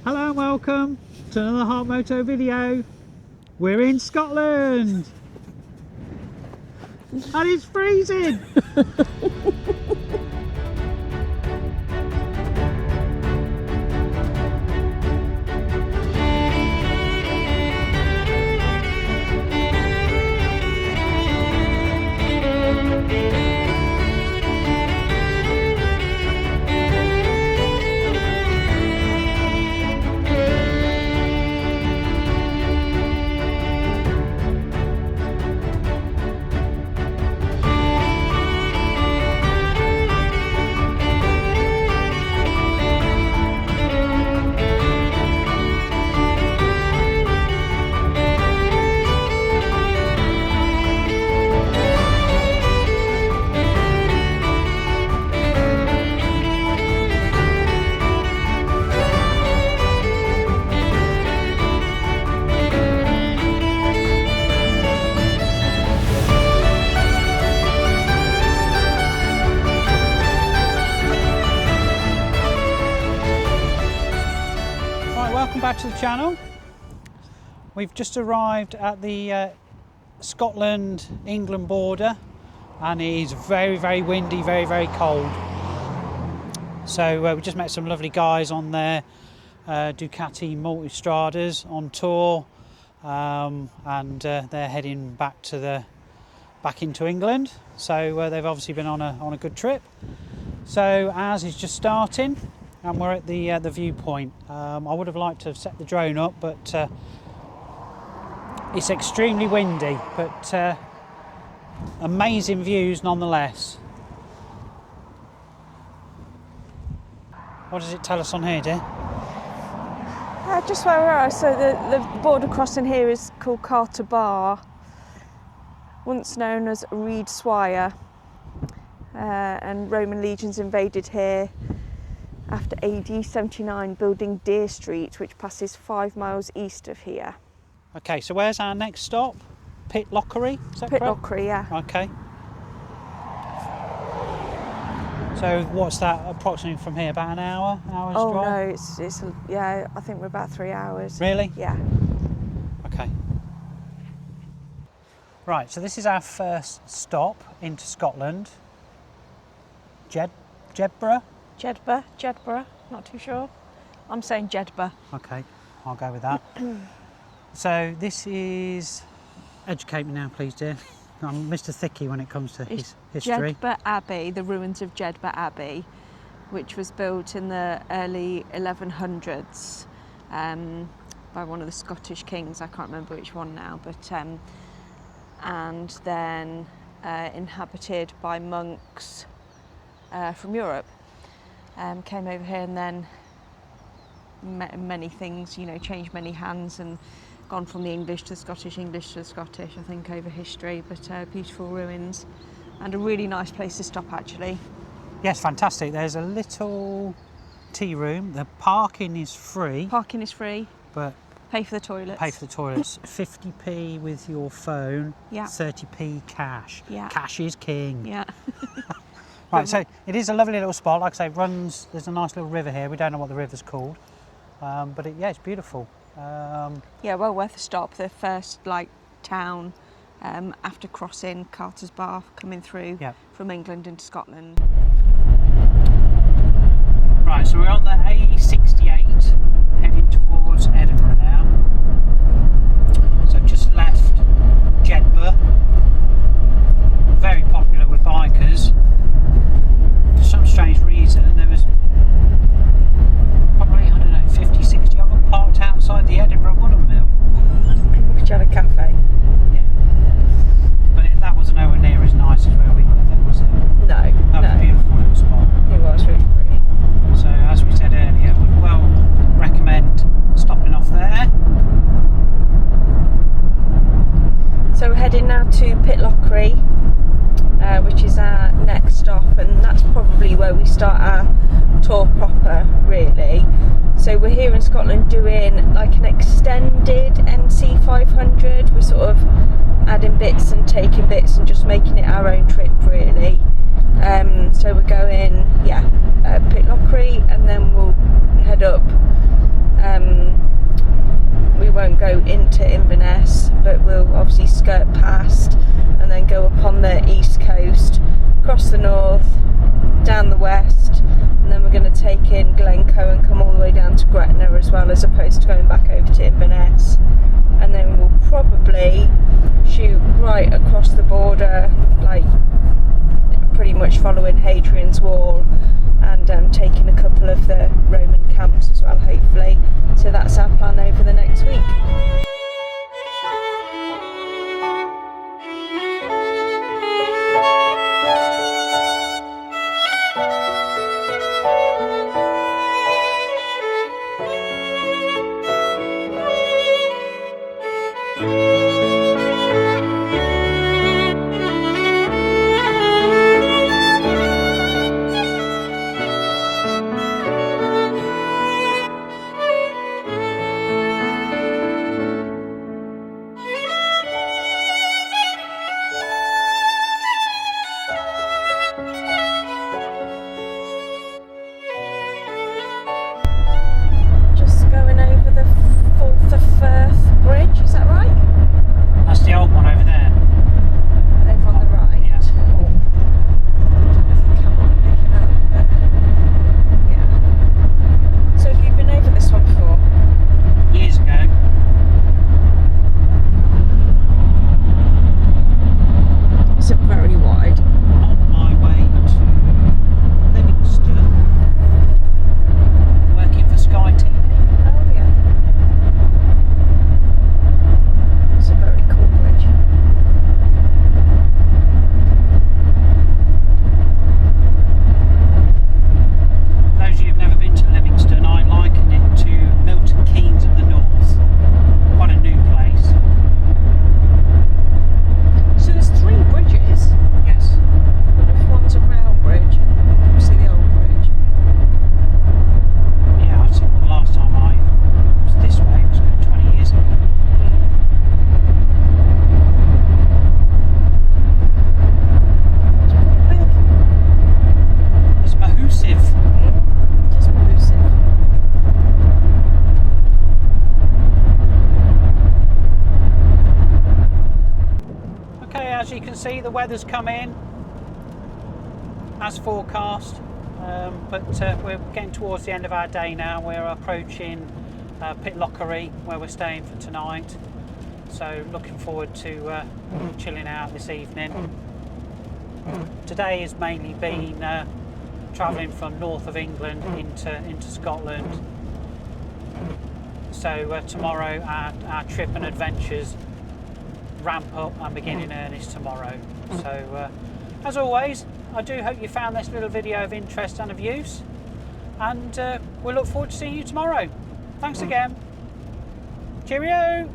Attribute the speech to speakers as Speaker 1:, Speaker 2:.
Speaker 1: Hello and welcome to another Heart Moto video. We're in Scotland and it's freezing. Back to the channel. We've just arrived at the Scotland-England border and it is very windy, very cold. So we just met some lovely guys on their Ducati Multistradas on tour, and they're heading back into England. So they've obviously been on a good trip. So ours is just starting. And we're at the viewpoint. I would have liked to have set the drone up, but it's extremely windy, but amazing views nonetheless. What does it tell us on here, dear?
Speaker 2: Just where we are, so the border crossing here is called Carter Bar, once known as Reed Swire, and Roman legions invaded here after AD 79, building Deer Street, which passes 5 miles east of here.
Speaker 1: Okay, so where's our next stop? Pitlochry, is that correct?
Speaker 2: Pitlochry, yeah.
Speaker 1: Okay. So what's that approximately from here? About an hour's drive?
Speaker 2: Oh no, it's yeah, I think we're about 3 hours.
Speaker 1: Really?
Speaker 2: Yeah.
Speaker 1: Okay. Right, so this is our first stop into Scotland. Jedburgh?
Speaker 2: Jedburgh, not too sure. I'm saying Jedburgh.
Speaker 1: Okay, I'll go with that. So this is, educate me now please dear. I'm Mr. Thicky when it comes to his history.
Speaker 2: Jedburgh Abbey, the ruins of Jedburgh Abbey, which was built in the early 1100s by one of the Scottish kings. I can't remember which one now, but and then inhabited by monks from Europe. Came over here and then many things, you know, changed many hands and gone from the English to the Scottish, English to the Scottish, I think, over history, but beautiful ruins and a really nice place to stop actually.
Speaker 1: Yes, fantastic. There's a little tea room. The parking is free.
Speaker 2: Parking is free.
Speaker 1: But
Speaker 2: pay for the toilets.
Speaker 1: Pay for the toilets. 50p with your phone,
Speaker 2: yeah.
Speaker 1: 30p cash.
Speaker 2: Yeah.
Speaker 1: Cash is king.
Speaker 2: Yeah.
Speaker 1: Right, so it is a lovely little spot. Like I say, there's a nice little river here. We don't know what the river's called, but yeah, it's beautiful.
Speaker 2: Yeah, well worth a stop. The first town after crossing Carter's Bar, coming through from England into Scotland.
Speaker 1: Right, so we're on the A68 heading towards Edinburgh now. So just left Jedburgh, very popular with bikers. For some strange reason, there was probably, I don't know, 50, 60 of them parked outside the Edinburgh Wooden Mill.
Speaker 2: Which had a cafe.
Speaker 1: Yeah. But that wasn't nowhere near as nice as where we were then, was it?
Speaker 2: No.
Speaker 1: That was a beautiful little spot.
Speaker 2: It was really pretty.
Speaker 1: So as we said earlier, we'd well recommend stopping off there.
Speaker 2: So we're heading now to Pitlochry, which is our next stop, and that's probably where we start our tour proper, really. So we're here in Scotland doing like an extended NC500. We're sort of adding bits and taking bits and just making it our own trip, really. So we're going, Pitlochry, and then we'll head up but we'll obviously skirt past and then go up on the east coast, across the north, down the west, and then we're going to take in Glencoe and come all the way down to Gretna as well, as opposed to going back over to Inverness. And then we'll probably shoot right across the border, like pretty much following Hadrian's Wall, and taking a couple of the Roman camps as well, hopefully. So that's our plan over the next week.
Speaker 1: As you can see, the weather's come in as forecast, but we're getting towards the end of our day now. We're approaching Pitlochry, where we're staying for tonight, so looking forward to chilling out this evening. Today has mainly been travelling from north of England into Scotland, so tomorrow our trip and adventures ramp up and begin in earnest tomorrow. So as always, I do hope you found this little video of interest and of use, and we'll look forward to seeing you tomorrow. Thanks again. Cheerio.